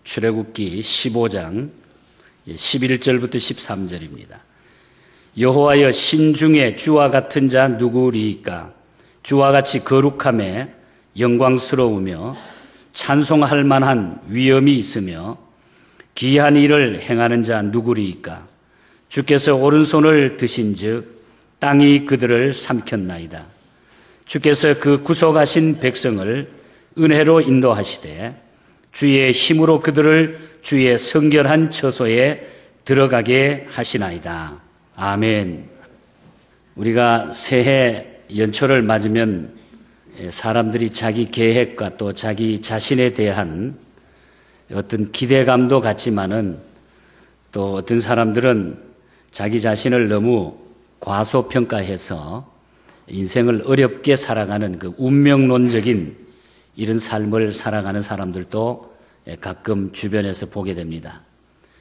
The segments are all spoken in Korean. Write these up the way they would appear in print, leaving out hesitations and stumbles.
출애굽기 15장 11절부터 13절입니다. 여호와여, 신중에 주와 같은 자 누구리이까? 주와 같이 거룩함에 영광스러우며 찬송할 만한 위엄이 있으며 기이한 일을 행하는 자 누구리이까? 주께서 오른손을 드신즉 땅이 그들을 삼켰나이다. 주께서 그 구속하신 백성을 은혜로 인도하시되 주의 힘으로 그들을 주의 성결한 처소에 들어가게 하시나이다. 아멘. 우리가 새해 연초를 맞으면 사람들이 자기 계획과 또 자기 자신에 대한 어떤 기대감도 갖지만은 또 어떤 사람들은 자기 자신을 너무 과소평가해서 인생을 어렵게 살아가는 그 운명론적인 이런 삶을 살아가는 사람들도 가끔 주변에서 보게 됩니다.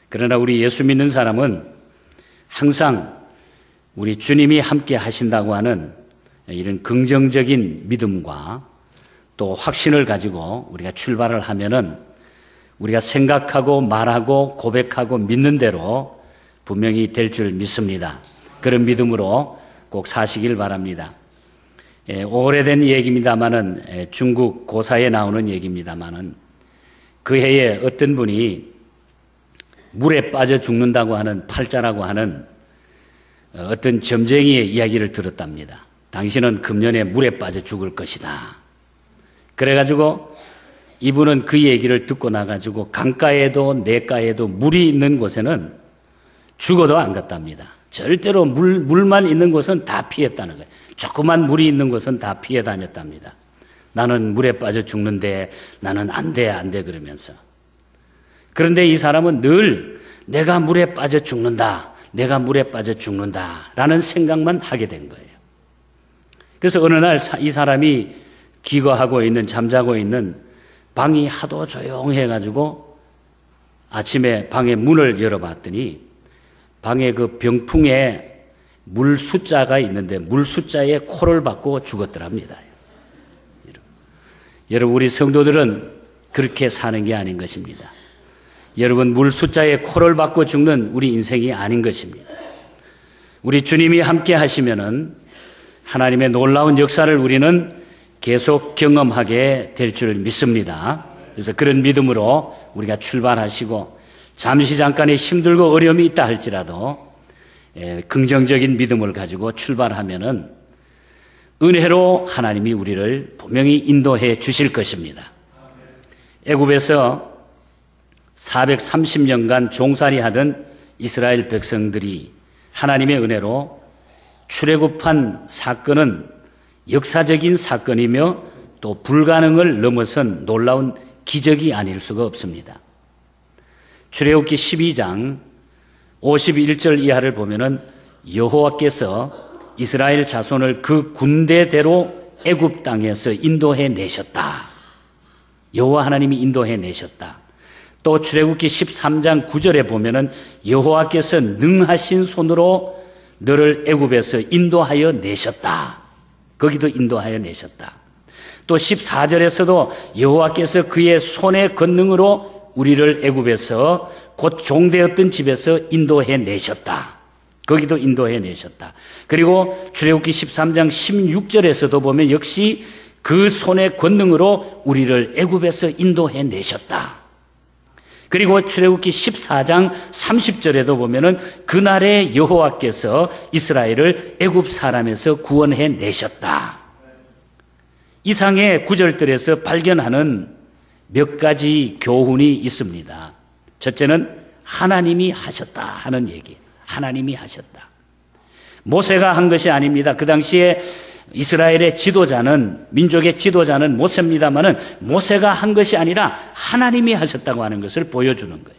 그러나 우리 예수 믿는 사람은 항상 우리 주님이 함께 하신다고 하는 이런 긍정적인 믿음과 또 확신을 가지고 우리가 출발을 하면은 우리가 생각하고 말하고 고백하고 믿는 대로 분명히 될 줄 믿습니다. 그런 믿음으로 꼭 사시길 바랍니다. 오래된 얘기입니다마는 중국 고사에 나오는 얘기입니다마는 그 해에 어떤 분이 물에 빠져 죽는다고 하는 팔자라고 하는 어떤 점쟁이의 이야기를 들었답니다. 당신은 금년에 물에 빠져 죽을 것이다. 그래가지고 이분은 그 얘기를 듣고 나가지고 강가에도 냇가에도 물이 있는 곳에는 죽어도 안 갔답니다. 절대로 물만 있는 곳은 다 피했다는 거예요. 조그만 물이 있는 곳은 다 피해 다녔답니다. 나는 물에 빠져 죽는데 나는 안 돼 그러면서. 그런데 이 사람은 늘 내가 물에 빠져 죽는다, 내가 물에 빠져 죽는다 라는 생각만 하게 된 거예요. 그래서 어느 날 이 사람이 기거하고 있는, 잠자고 있는 방이 하도 조용해가지고 아침에 방의 문을 열어봤더니 방에 그 병풍에 물 숫자가 있는데 물 숫자에 코를 박고 죽었더랍니다. 여러분, 우리 성도들은 그렇게 사는 게 아닌 것입니다. 여러분, 물 숫자에 코를 박고 죽는 우리 인생이 아닌 것입니다. 우리 주님이 함께 하시면은 하나님의 놀라운 역사를 우리는 계속 경험하게 될 줄 믿습니다. 그래서 그런 믿음으로 우리가 출발하시고 잠시 잠깐의 힘들고 어려움이 있다 할지라도 긍정적인 믿음을 가지고 출발하면은 은혜로 하나님이 우리를 분명히 인도해 주실 것입니다. 애굽에서 430년간 종살이 하던 이스라엘 백성들이 하나님의 은혜로 출애굽한 사건은 역사적인 사건이며 또 불가능을 넘어선 놀라운 기적이 아닐 수가 없습니다. 출애굽기 12장 51절 이하를 보면은 여호와께서 이스라엘 자손을 그 군대대로 애굽 땅에서 인도해 내셨다. 여호와 하나님이 인도해 내셨다. 또 출애굽기 13장 9절에 보면은 여호와께서 능하신 손으로 너를 애굽에서 인도하여 내셨다. 거기도 인도하여 내셨다. 또 14절에서도 여호와께서 그의 손의 권능으로 우리를 애굽에서 곧 종되었던 집에서 인도해 내셨다. 거기도 인도해 내셨다. 그리고 출애굽기 13장 16절에서도 보면 역시 그 손의 권능으로 우리를 애굽에서 인도해 내셨다. 그리고 출애굽기 14장 30절에도 보면은 그날에 여호와께서 이스라엘을 애굽 사람에서 구원해 내셨다. 이상의 구절들에서 발견하는 몇 가지 교훈이 있습니다. 첫째는 하나님이 하셨다 하는 얘기. 하나님이 하셨다. 모세가 한 것이 아닙니다. 그 당시에 이스라엘의 지도자는, 민족의 지도자는 모세입니다마는 모세가 한 것이 아니라 하나님이 하셨다고 하는 것을 보여주는 거예요.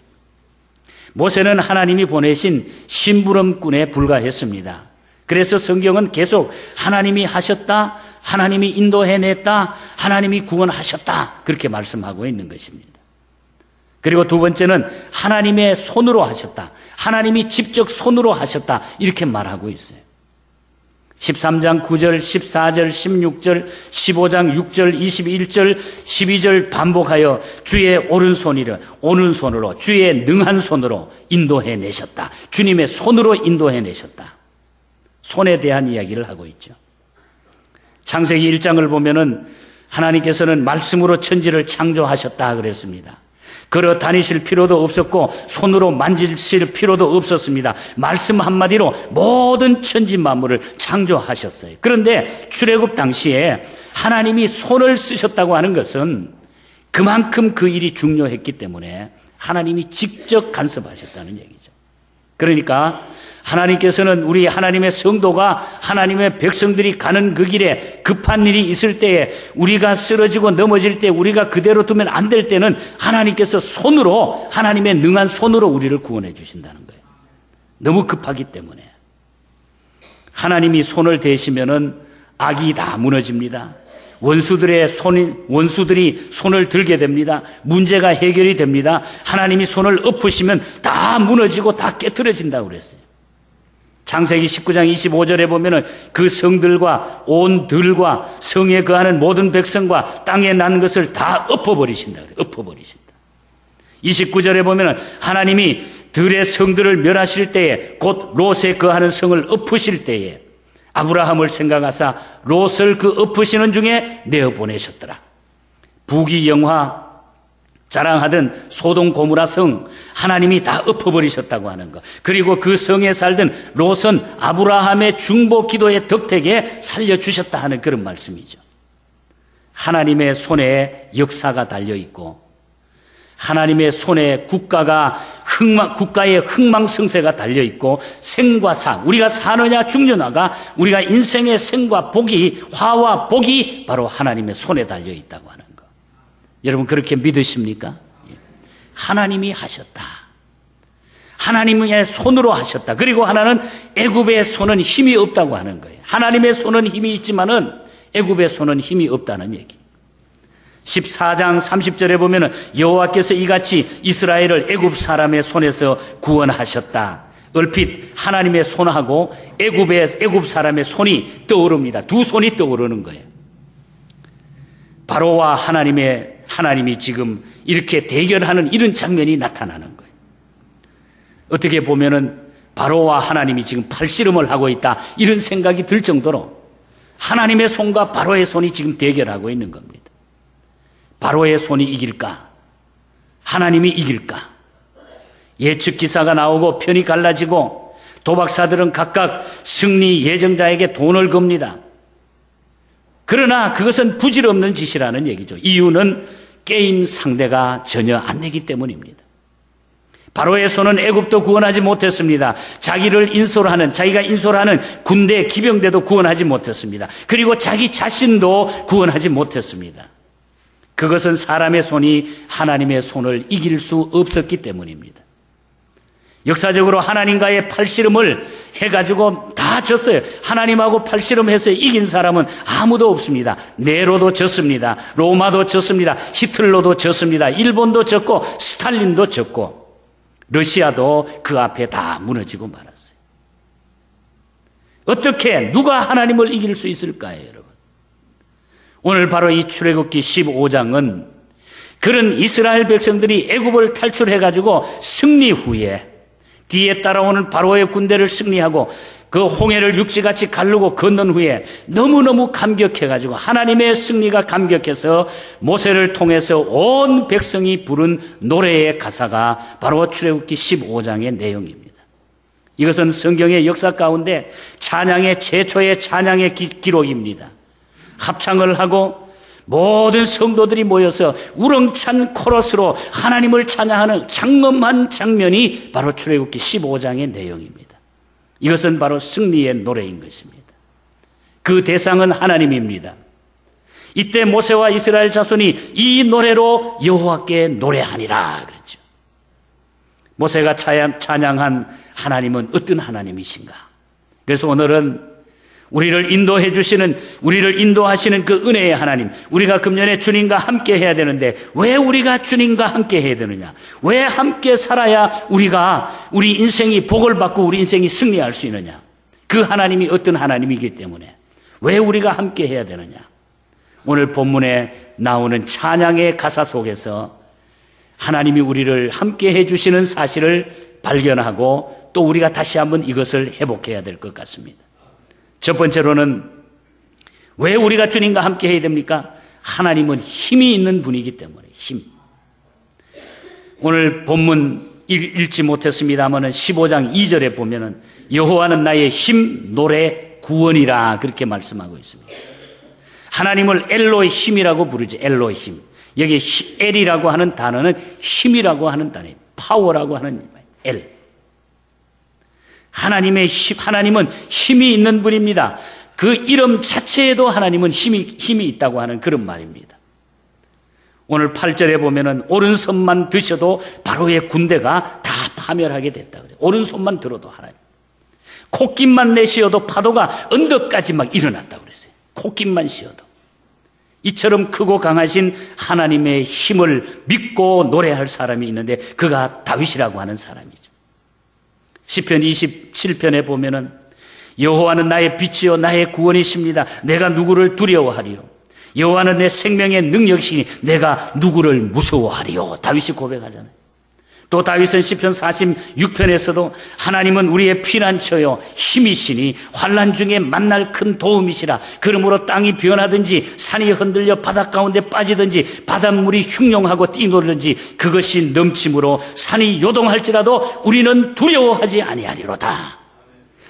모세는 하나님이 보내신 심부름꾼에 불과했습니다. 그래서 성경은 계속 하나님이 하셨다, 하나님이 인도해냈다, 하나님이 구원하셨다 그렇게 말씀하고 있는 것입니다. 그리고 두 번째는 하나님의 손으로 하셨다, 하나님이 직접 손으로 하셨다 이렇게 말하고 있어요. 13장 9절, 14절, 16절, 15장 6절, 21절, 12절 반복하여 주의 오른손으로 주의 능한 손으로 인도해 내셨다. 주님의 손으로 인도해 내셨다. 손에 대한 이야기를 하고 있죠. 창세기 1장을 보면은 하나님께서는 말씀으로 천지를 창조하셨다 그랬습니다. 걸어 다니실 필요도 없었고 손으로 만지실 필요도 없었습니다. 말씀 한마디로 모든 천지 만물을 창조하셨어요. 그런데 출애굽 당시에 하나님이 손을 쓰셨다고 하는 것은 그만큼 그 일이 중요했기 때문에 하나님이 직접 간섭하셨다는 얘기죠. 그러니까 하나님께서는 우리 하나님의 성도가 하나님의 백성들이 가는 그 길에 급한 일이 있을 때에 우리가 쓰러지고 넘어질 때 우리가 그대로 두면 안 될 때는 하나님께서 손으로 하나님의 능한 손으로 우리를 구원해 주신다는 거예요. 너무 급하기 때문에. 하나님이 손을 대시면은 악이 다 무너집니다. 원수들이 손을 들게 됩니다. 문제가 해결이 됩니다. 하나님이 손을 엎으시면 다 무너지고 다 깨트려진다고 그랬어요. 창세기 19장 25절에 보면은 그 성들과 온 들과 성에 거하는 모든 백성과 땅에 난 것을 다 엎어버리신다. 엎어버리신다. 29절에 보면은 하나님이 들의 성들을 멸하실 때에 곧 롯에 거하는 성을 엎으실 때에 아브라함을 생각하사 롯을 그 엎으시는 중에 내어 보내셨더라. 부귀영화 자랑하던 소돔 고모라 성 하나님이 다 엎어버리셨다고 하는 것. 그리고 그 성에 살던 롯은 아브라함의 중보 기도의 덕택에 살려주셨다 하는 그런 말씀이죠. 하나님의 손에 역사가 달려있고 하나님의 손에 국가의 흥망성쇠가 달려있고 생과 사, 우리가 사느냐 죽느냐가 우리가 인생의 생과 복이, 화와 복이 바로 하나님의 손에 달려있다고 하는 것. 여러분 그렇게 믿으십니까? 하나님이 하셨다. 하나님의 손으로 하셨다. 그리고 하나는 애굽의 손은 힘이 없다고 하는 거예요. 하나님의 손은 힘이 있지만은 애굽의 손은 힘이 없다는 얘기. 14장 30절에 보면은 여호와께서 이같이 이스라엘을 애굽 사람의 손에서 구원하셨다. 얼핏 하나님의 손하고 애굽 사람의 손이 떠오릅니다. 두 손이 떠오르는 거예요. 바로와 하나님이 지금 이렇게 대결하는 이런 장면이 나타나는 거예요. 어떻게 보면은 바로와 하나님이 지금 팔씨름을 하고 있다 이런 생각이 들 정도로 하나님의 손과 바로의 손이 지금 대결하고 있는 겁니다. 바로의 손이 이길까? 하나님이 이길까? 예측 기사가 나오고 편이 갈라지고 도박사들은 각각 승리 예정자에게 돈을 겁니다. 그러나 그것은 부질없는 짓이라는 얘기죠. 이유는 게임 상대가 전혀 안 되기 때문입니다. 바로의 손은 애굽도 구원하지 못했습니다. 자기가 인솔하는 군대 기병대도 구원하지 못했습니다. 그리고 자기 자신도 구원하지 못했습니다. 그것은 사람의 손이 하나님의 손을 이길 수 없었기 때문입니다. 역사적으로 하나님과의 팔씨름을 해가지고 다 졌어요. 하나님하고 팔씨름해서 이긴 사람은 아무도 없습니다. 네로도 졌습니다. 로마도 졌습니다. 히틀러도 졌습니다. 일본도 졌고 스탈린도 졌고 러시아도 그 앞에 다 무너지고 말았어요. 어떻게 누가 하나님을 이길 수 있을까요, 여러분? 오늘 바로 이 출애굽기 15장은 그런 이스라엘 백성들이 애굽을 탈출해가지고 승리 후에 뒤에 따라오는 바로의 군대를 승리하고 그 홍해를 육지같이 가르고 건넌 후에 너무너무 감격해가지고 하나님의 승리가 감격해서 모세를 통해서 온 백성이 부른 노래의 가사가 바로 출애굽기 15장의 내용입니다. 이것은 성경의 역사 가운데 찬양의 최초의 찬양의 기록입니다. 합창을 하고 모든 성도들이 모여서 우렁찬 코러스로 하나님을 찬양하는 장엄한 장면이 바로 출애굽기 15장의 내용입니다. 이것은 바로 승리의 노래인 것입니다. 그 대상은 하나님입니다. 이때 모세와 이스라엘 자손이 이 노래로 여호와께 노래하니라 그랬죠. 모세가 찬양한 하나님은 어떤 하나님이신가? 그래서 오늘은 우리를 인도하시는 그 은혜의 하나님, 우리가 금년에 주님과 함께 해야 되는데 왜 우리가 주님과 함께 해야 되느냐? 왜 함께 살아야 우리 인생이 복을 받고 우리 인생이 승리할 수 있느냐? 그 그 하나님이 어떤 하나님이기 때문에 왜 우리가 함께 해야 되느냐? 오늘 본문에 나오는 찬양의 가사 속에서 하나님이 우리를 함께 해주시는 사실을 발견하고 또 우리가 다시 한번 이것을 회복해야 될 것 같습니다. 첫 번째로는 왜 우리가 주님과 함께 해야 됩니까? 하나님은 힘이 있는 분이기 때문에 힘. 오늘 본문 읽지 못했습니다만 15장 2절에 보면은 여호와는 나의 힘, 노래, 구원이라 그렇게 말씀하고 있습니다. 하나님을 엘로의 힘이라고 부르죠. 엘로의 힘. 여기 엘이라고 하는 단어는 힘이라고 하는 단어예요. 파워라고 하는 엘. 하나님은 힘이 있는 분입니다. 그 이름 자체에도 하나님은 힘이 있다고 하는 그런 말입니다. 오늘 8절에 보면은 오른손만 드셔도 바로의 군대가 다 파멸하게 됐다 그래요. 오른손만 들어도 하나님. 콧김만 내쉬어도 파도가 언덕까지 막 일어났다고 그랬어요. 콧김만 쉬어도. 이처럼 크고 강하신 하나님의 힘을 믿고 노래할 사람이 있는데 그가 다윗이라고 하는 사람이죠. 시편 27편에 보면은 여호와는 나의 빛이요 나의 구원이십니다. 내가 누구를 두려워하리요. 여호와는 내 생명의 능력이시니 내가 누구를 무서워하리요. 다윗이 고백하잖아요. 또 다윗은 시편 46편에서도 하나님은 우리의 피난처요 힘이시니 환난 중에 만날 큰 도움이시라. 그러므로 땅이 변하든지 산이 흔들려 바닷 가운데 빠지든지 바닷물이 흉용하고 뛰노르든지 그것이 넘침으로 산이 요동할지라도 우리는 두려워하지 아니하리로다.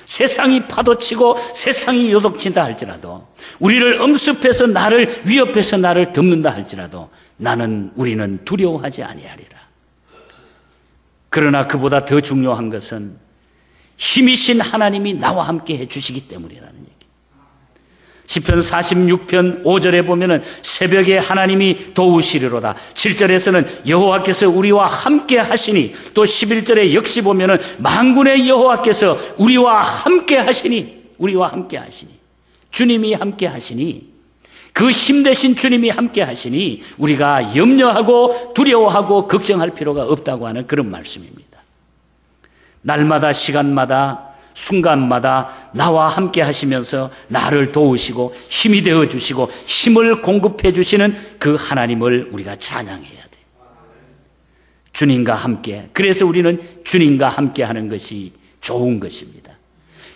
세상이 파도치고 세상이 요동친다 할지라도 우리를 엄습해서 나를 위협해서 나를 덮는다 할지라도 우리는 두려워하지 아니하리라. 그러나 그보다 더 중요한 것은 힘이신 하나님이 나와 함께 해주시기 때문이라는 얘기. 시편 46편 5절에 보면은 새벽에 하나님이 도우시리로다. 7절에서는 여호와께서 우리와 함께 하시니, 또 11절에 역시 보면은 만군의 여호와께서 우리와 함께 하시니, 주님이 함께 하시니, 그 힘대신 주님이 함께 하시니 우리가 염려하고 두려워하고 걱정할 필요가 없다고 하는 그런 말씀입니다. 날마다 시간마다 순간마다 나와 함께 하시면서 나를 도우시고 힘이 되어주시고 힘을 공급해 주시는 그 하나님을 우리가 찬양해야 돼. 주님과 함께. 그래서 우리는 주님과 함께 하는 것이 좋은 것입니다.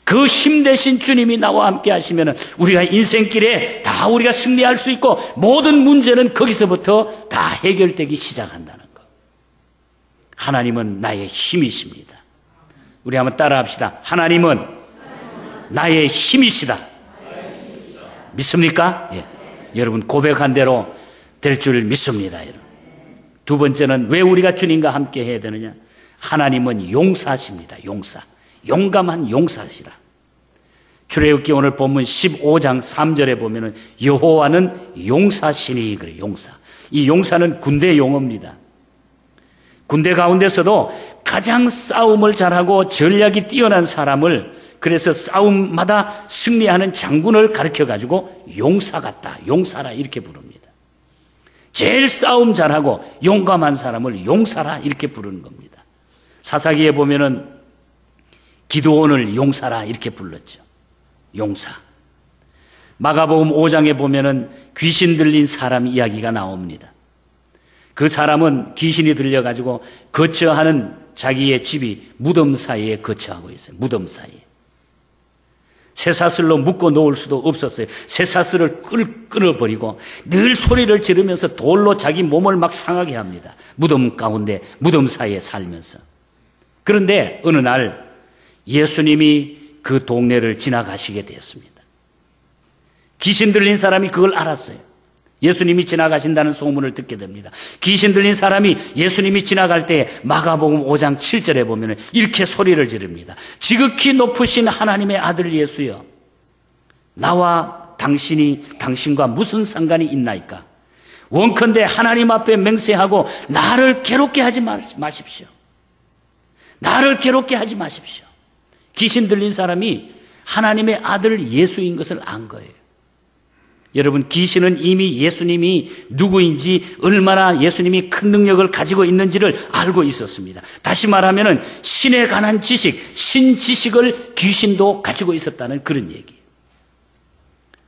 그 힘 대신 주님이 나와 함께 하시면 우리가 인생길에 다 우리가 승리할 수 있고 모든 문제는 거기서부터 다 해결되기 시작한다는 것. 하나님은 나의 힘이십니다. 우리 한번 따라합시다. 하나님은 나의 힘이시다. 믿습니까? 예. 여러분 고백한 대로 될 줄 믿습니다. 여러분. 두 번째는 왜 우리가 주님과 함께 해야 되느냐? 하나님은 용사십니다. 용사. 용감한 용사시라. 출애굽기 오늘 본문 15장 3절에 보면은 여호와는 용사시니 그래요. 용사. 이 용사는 군대 용어입니다. 군대 가운데서도 가장 싸움을 잘하고 전략이 뛰어난 사람을, 그래서 싸움마다 승리하는 장군을 가르쳐 가지고 용사 같다, 용사라 이렇게 부릅니다. 제일 싸움 잘하고 용감한 사람을 용사라 이렇게 부르는 겁니다. 사사기에 보면은 기드온을 용사라 이렇게 불렀죠. 용사. 마가복음 5장에 보면은 귀신 들린 사람 이야기가 나옵니다. 그 사람은 귀신이 들려가지고 거처하는 자기의 집이 무덤 사이에 거처하고 있어요. 무덤 사이에. 쇠사슬로 묶어 놓을 수도 없었어요. 쇠사슬을 끊어버리고 늘 소리를 지르면서 돌로 자기 몸을 막 상하게 합니다. 무덤 가운데, 무덤 사이에 살면서. 그런데 어느 날 예수님이 그 동네를 지나가시게 되었습니다. 귀신 들린 사람이 그걸 알았어요. 예수님이 지나가신다는 소문을 듣게 됩니다. 귀신 들린 사람이 예수님이 지나갈 때 마가복음 5장 7절에 보면 이렇게 소리를 지릅니다. 지극히 높으신 하나님의 아들 예수여, 나와 당신과 무슨 상관이 있나이까? 원컨대 하나님 앞에 맹세하고 나를 괴롭게 하지 마십시오. 나를 괴롭게 하지 마십시오. 귀신 들린 사람이 하나님의 아들 예수인 것을 안 거예요. 여러분, 귀신은 이미 예수님이 누구인지, 얼마나 예수님이 큰 능력을 가지고 있는지를 알고 있었습니다. 다시 말하면 신에 관한 지식, 신지식을 귀신도 가지고 있었다는 그런 얘기예요.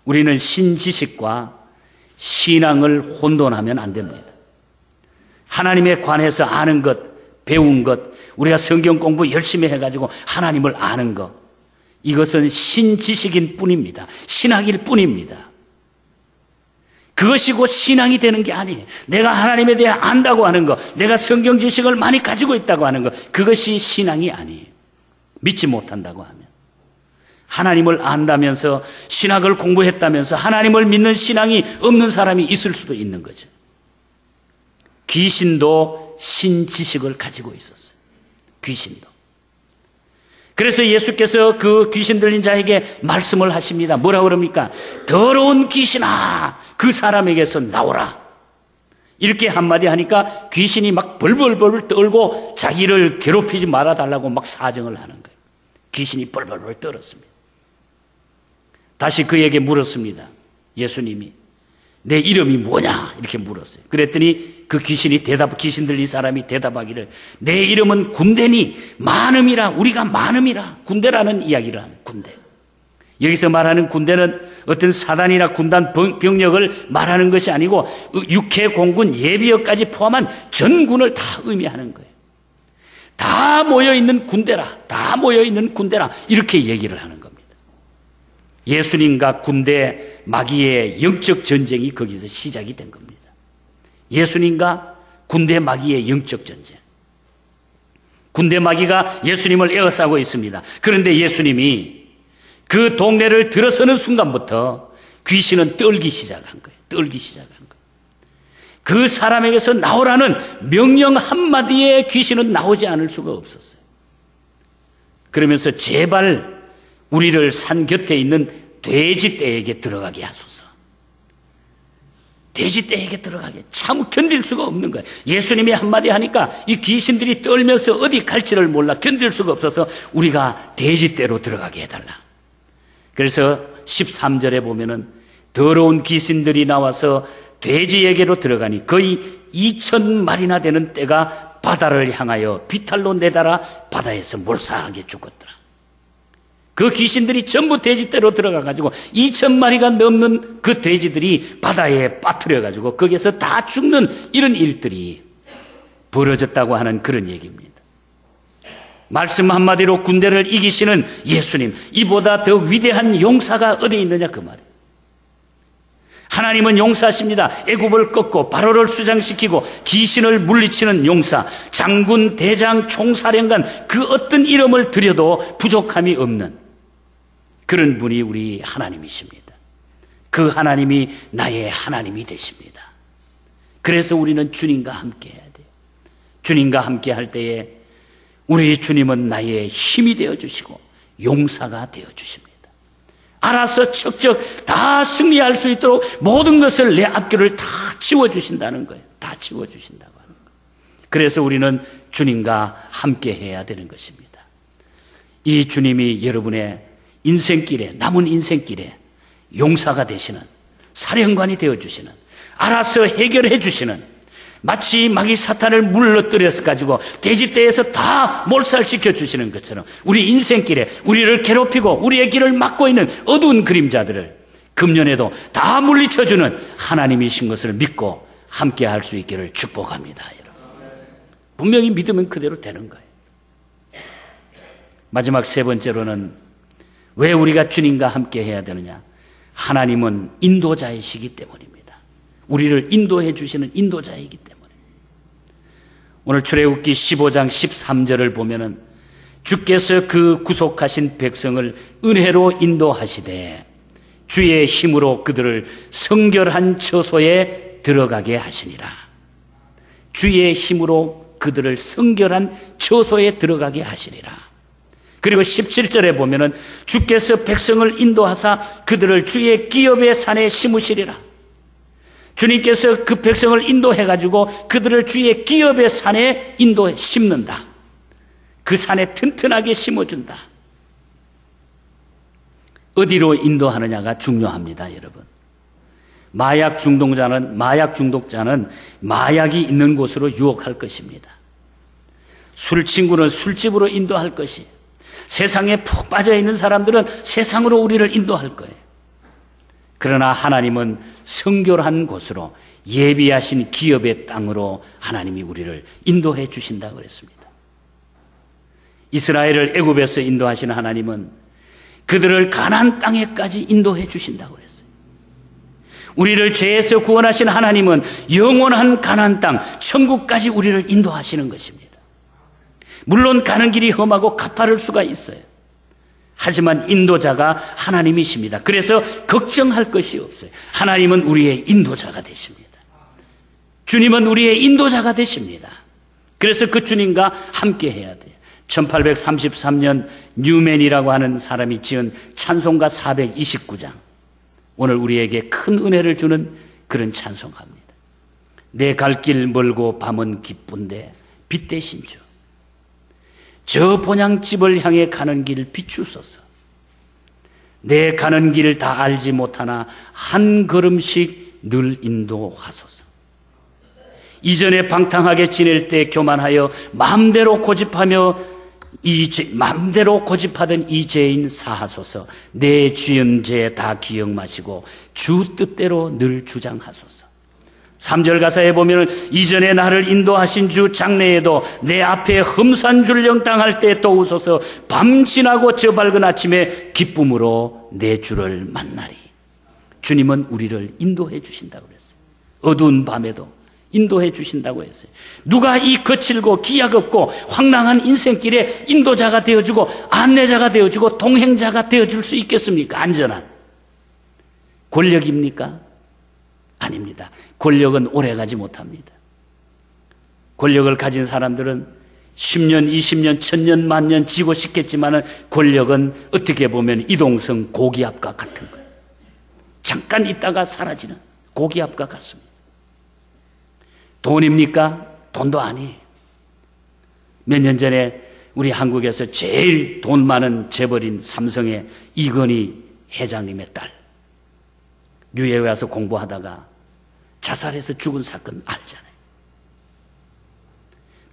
우리는 신지식과 신앙을 혼돈하면 안 됩니다. 하나님에 관해서 아는 것, 배운 것, 우리가 성경 공부 열심히 해가지고 하나님을 아는 것, 이것은 신지식일 뿐입니다. 신학일 뿐입니다. 그것이 곧 신앙이 되는 게 아니에요. 내가 하나님에 대해 안다고 하는 것, 내가 성경 지식을 많이 가지고 있다고 하는 것, 그것이 신앙이 아니에요. 믿지 못한다고 하면. 하나님을 안다면서, 신학을 공부했다면서 하나님을 믿는 신앙이 없는 사람이 있을 수도 있는 거죠. 귀신도 신지식을 가지고 있었어요. 귀신도. 그래서 예수께서 그 귀신 들린 자에게 말씀을 하십니다. 뭐라고 그럽니까? 더러운 귀신아, 그 사람에게서 나오라. 이렇게 한마디 하니까 귀신이 막 벌벌벌 떨고 자기를 괴롭히지 말아달라고 막 사정을 하는 거예요. 귀신이 벌벌벌 떨었습니다. 다시 그에게 물었습니다. 예수님이 내 이름이 뭐냐? 이렇게 물었어요. 그랬더니 그 귀신 들린 사람이 대답하기를 내 이름은 군대니 많음이라, 우리가 많음이라. 군대라는 이야기를 하는 군대. 여기서 말하는 군대는 어떤 사단이나 군단 병력을 말하는 것이 아니고 육해 공군 예비역까지 포함한 전군을 다 의미하는 거예요. 다 모여있는 군대라, 다 모여있는 군대라, 이렇게 얘기를 하는 겁니다. 예수님과 군대 마귀의 영적 전쟁이 거기서 시작이 된 겁니다. 예수님과 군대 마귀의 영적 전쟁. 군대 마귀가 예수님을 에워싸고 있습니다. 그런데 예수님이 그 동네를 들어서는 순간부터 귀신은 떨기 시작한 거예요. 떨기 시작한 거예요. 그 사람에게서 나오라는 명령 한마디에 귀신은 나오지 않을 수가 없었어요. 그러면서 제발 우리를 산 곁에 있는 돼지떼에게 들어가게 하소서. 돼지떼에게 들어가게. 참 견딜 수가 없는 거예요. 예수님이 한마디 하니까 이 귀신들이 떨면서 어디 갈지를 몰라 견딜 수가 없어서 우리가 돼지떼로 들어가게 해달라. 그래서 13절에 보면은 더러운 귀신들이 나와서 돼지에게로 들어가니 거의 2,000마리나 되는 떼가 바다를 향하여 비탈로 내달아 바다에서 몰살하게 죽었더라. 그 귀신들이 전부 돼지떼로 들어가가지고 2,000마리가 넘는 그 돼지들이 바다에 빠뜨려가지고 거기에서 다 죽는 이런 일들이 벌어졌다고 하는 그런 얘기입니다. 말씀 한마디로 군대를 이기시는 예수님, 이보다 더 위대한 용사가 어디 있느냐 그 말이에요. 하나님은 용사십니다. 애굽을 꺾고 바로를 수장시키고 귀신을 물리치는 용사, 장군, 대장, 총사령관, 그 어떤 이름을 들여도 부족함이 없는 그런 분이 우리 하나님이십니다. 그 하나님이 나의 하나님이 되십니다. 그래서 우리는 주님과 함께 해야 돼요. 주님과 함께 할 때에 우리 주님은 나의 힘이 되어주시고 용사가 되어주십니다. 알아서 척척 다 승리할 수 있도록 모든 것을 내 앞길을 다 치워주신다는 거예요. 다 치워주신다고 하는 거예요. 그래서 우리는 주님과 함께 해야 되는 것입니다. 이 주님이 여러분의 인생길에, 남은 인생길에 용사가 되시는, 사령관이 되어주시는, 알아서 해결해 주시는, 마치 마귀 사탄을 물러뜨려서 가지고 돼지떼에서 다 몰살시켜 주시는 것처럼 우리 인생길에 우리를 괴롭히고 우리의 길을 막고 있는 어두운 그림자들을 금년에도 다 물리쳐주는 하나님이신 것을 믿고 함께 할 수 있기를 축복합니다. 여러분. 분명히 믿으면 그대로 되는 거예요. 마지막 세 번째로는 왜 우리가 주님과 함께 해야 되느냐? 하나님은 인도자이시기 때문입니다. 우리를 인도해 주시는 인도자이기 때문에. 오늘 출애굽기 15장 13절을 보면은 주께서 그 구속하신 백성을 은혜로 인도하시되 주의 힘으로 그들을 성결한 처소에 들어가게 하시니라. 주의 힘으로 그들을 성결한 처소에 들어가게 하시리라. 그리고 17절에 보면은 주께서 백성을 인도하사 그들을 주의 기업의 산에 심으시리라. 주님께서 그 백성을 인도해가지고 그들을 주의 기업의 산에 인도해 심는다. 그 산에 튼튼하게 심어준다. 어디로 인도하느냐가 중요합니다, 여러분. 마약 중독자는 마약이 있는 곳으로 유혹할 것입니다. 술 친구는 술집으로 인도할 것이, 세상에 푹 빠져 있는 사람들은 세상으로 우리를 인도할 거예요. 그러나 하나님은 성결한 곳으로, 예비하신 기업의 땅으로 하나님이 우리를 인도해 주신다고 그랬습니다. 이스라엘을 애굽에서 인도하시는 하나님은 그들을 가나안 땅에까지 인도해 주신다고 그랬어요. 우리를 죄에서 구원하신 하나님은 영원한 가나안 땅, 천국까지 우리를 인도하시는 것입니다. 물론 가는 길이 험하고 가파를 수가 있어요. 하지만 인도자가 하나님이십니다. 그래서 걱정할 것이 없어요. 하나님은 우리의 인도자가 되십니다. 주님은 우리의 인도자가 되십니다. 그래서 그 주님과 함께 해야 돼요. 1833년 뉴맨이라고 하는 사람이 지은 찬송가 429장, 오늘 우리에게 큰 은혜를 주는 그런 찬송가입니다. 내 갈 길 멀고 밤은 기쁜데 빛 대신 주, 저 본향집을 향해 가는 길 비추소서. 내 가는 길 다 알지 못하나 한 걸음씩 늘 인도하소서. 이전에 방탕하게 지낼 때 교만하여 마음대로 고집하던 이 죄인 사하소서. 내 지은 죄 다 기억 마시고 주 뜻대로 늘 주장하소서. 3절 가사에 보면 이전에 나를 인도하신 주 장래에도 내 앞에 험산줄령 당할 때 또 웃어서 밤 지나고 저 밝은 아침에 기쁨으로 내 주를 만나리. 주님은 우리를 인도해 주신다고 그랬어요. 어두운 밤에도 인도해 주신다고 했어요. 누가 이 거칠고 기약 없고 황량한 인생길에 인도자가 되어주고 안내자가 되어주고 동행자가 되어줄 수 있겠습니까? 안전한 권력입니까? 아닙니다. 권력은 오래가지 못합니다. 권력을 가진 사람들은 10년, 20년, 1000년, 만년 지고 싶겠지만 권력은 어떻게 보면 이동성 고기압과 같은 거예요. 잠깐 있다가 사라지는 고기압과 같습니다. 돈입니까? 돈도 아니에요. 몇 년 전에 우리 한국에서 제일 돈 많은 재벌인 삼성의 이건희 회장님의 딸, 뉴욕에 와서 공부하다가 자살해서 죽은 사건 알잖아요.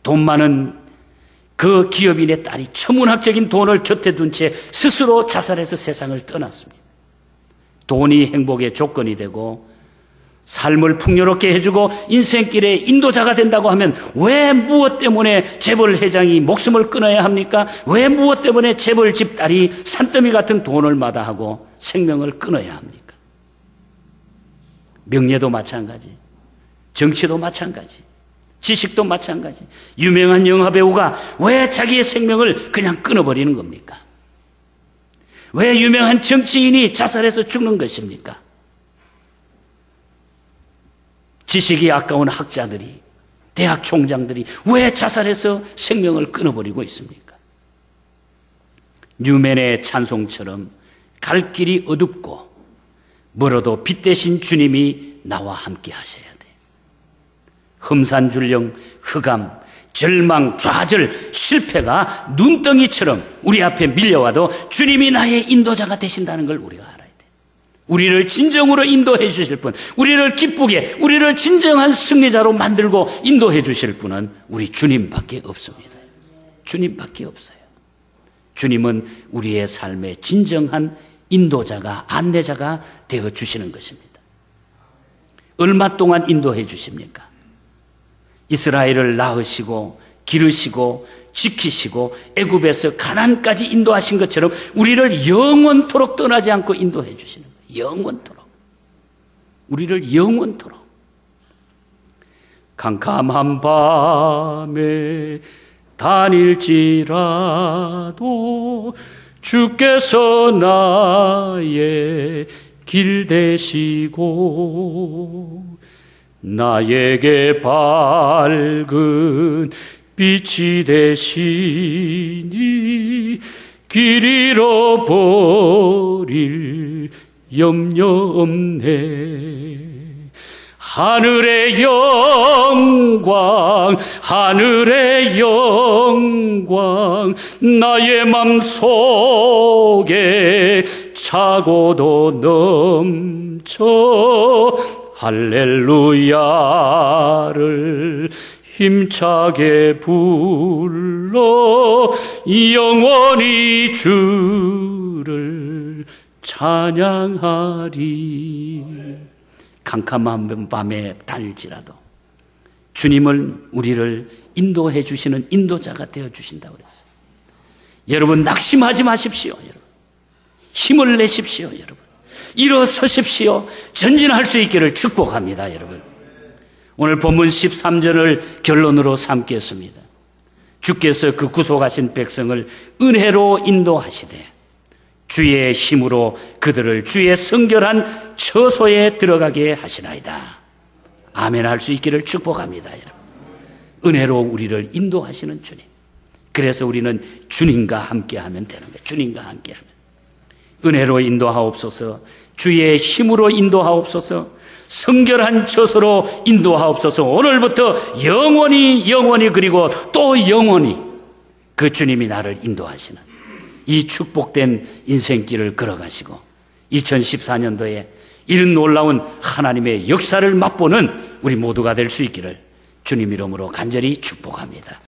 돈 많은 그 기업인의 딸이 천문학적인 돈을 곁에 둔 채 스스로 자살해서 세상을 떠났습니다. 돈이 행복의 조건이 되고 삶을 풍요롭게 해주고 인생길에 인도자가 된다고 하면 왜 무엇 때문에 재벌 회장이 목숨을 끊어야 합니까? 왜 무엇 때문에 재벌 집딸이 산더미 같은 돈을 마다하고 생명을 끊어야 합니까? 명예도 마찬가지, 정치도 마찬가지, 지식도 마찬가지. 유명한 영화배우가 왜 자기의 생명을 그냥 끊어버리는 겁니까? 왜 유명한 정치인이 자살해서 죽는 것입니까? 지식이 아까운 학자들이, 대학 총장들이 왜 자살해서 생명을 끊어버리고 있습니까? 뉴맨의 찬송처럼 갈 길이 어둡고 멀어도 빛 대신 주님이 나와 함께 하셔야 돼요. 험산줄령, 흑암, 절망, 좌절, 실패가 눈덩이처럼 우리 앞에 밀려와도 주님이 나의 인도자가 되신다는 걸 우리가 알아야 돼요. 우리를 진정으로 인도해 주실 분, 우리를 기쁘게, 우리를 진정한 승리자로 만들고 인도해 주실 분은 우리 주님밖에 없습니다. 주님밖에 없어요. 주님은 우리의 삶의 진정한 인도자가, 안내자가 되어 주시는 것입니다. 얼마 동안 인도해 주십니까? 이스라엘을 낳으시고 기르시고 지키시고 애굽에서 가나안까지 인도하신 것처럼 우리를 영원토록 떠나지 않고 인도해 주시는 거예요. 영원토록. 우리를 영원토록. 캄캄한 밤에 다닐지라도 주께서 나의 길 되시고 나에게 밝은 빛이 되시니 길 잃어버릴 염려 없네. 하늘의 영광, 하늘의 영광, 나의 맘속에 차고도 넘쳐 할렐루야를 힘차게 불러 영원히 주를 찬양하리. 캄캄한 밤에 다닐지라도 주님을 우리를 인도해 주시는 인도자가 되어 주신다고 그랬어요. 여러분 낙심하지 마십시오. 여러분 힘을 내십시오. 여러분 일어서십시오. 전진할 수 있기를 축복합니다. 여러분 오늘 본문 13절을 결론으로 삼겠습니다. 주께서 그 구속하신 백성을 은혜로 인도하시되 주의 힘으로 그들을 주의 성결한 처소에 들어가게 하시나이다. 아멘 할 수 있기를 축복합니다. 여러분 은혜로 우리를 인도하시는 주님. 그래서 우리는 주님과 함께하면 되는 거예요. 주님과 함께하면 은혜로 인도하옵소서. 주의 힘으로 인도하옵소서. 성결한 처소로 인도하옵소서. 오늘부터 영원히 그리고 또 영원히 그 주님이 나를 인도하시는 이 축복된 인생길을 걸어가시고 2014년도에 이런 놀라운 하나님의 역사를 맛보는 우리 모두가 될 수 있기를 주님 이름으로 간절히 축복합니다.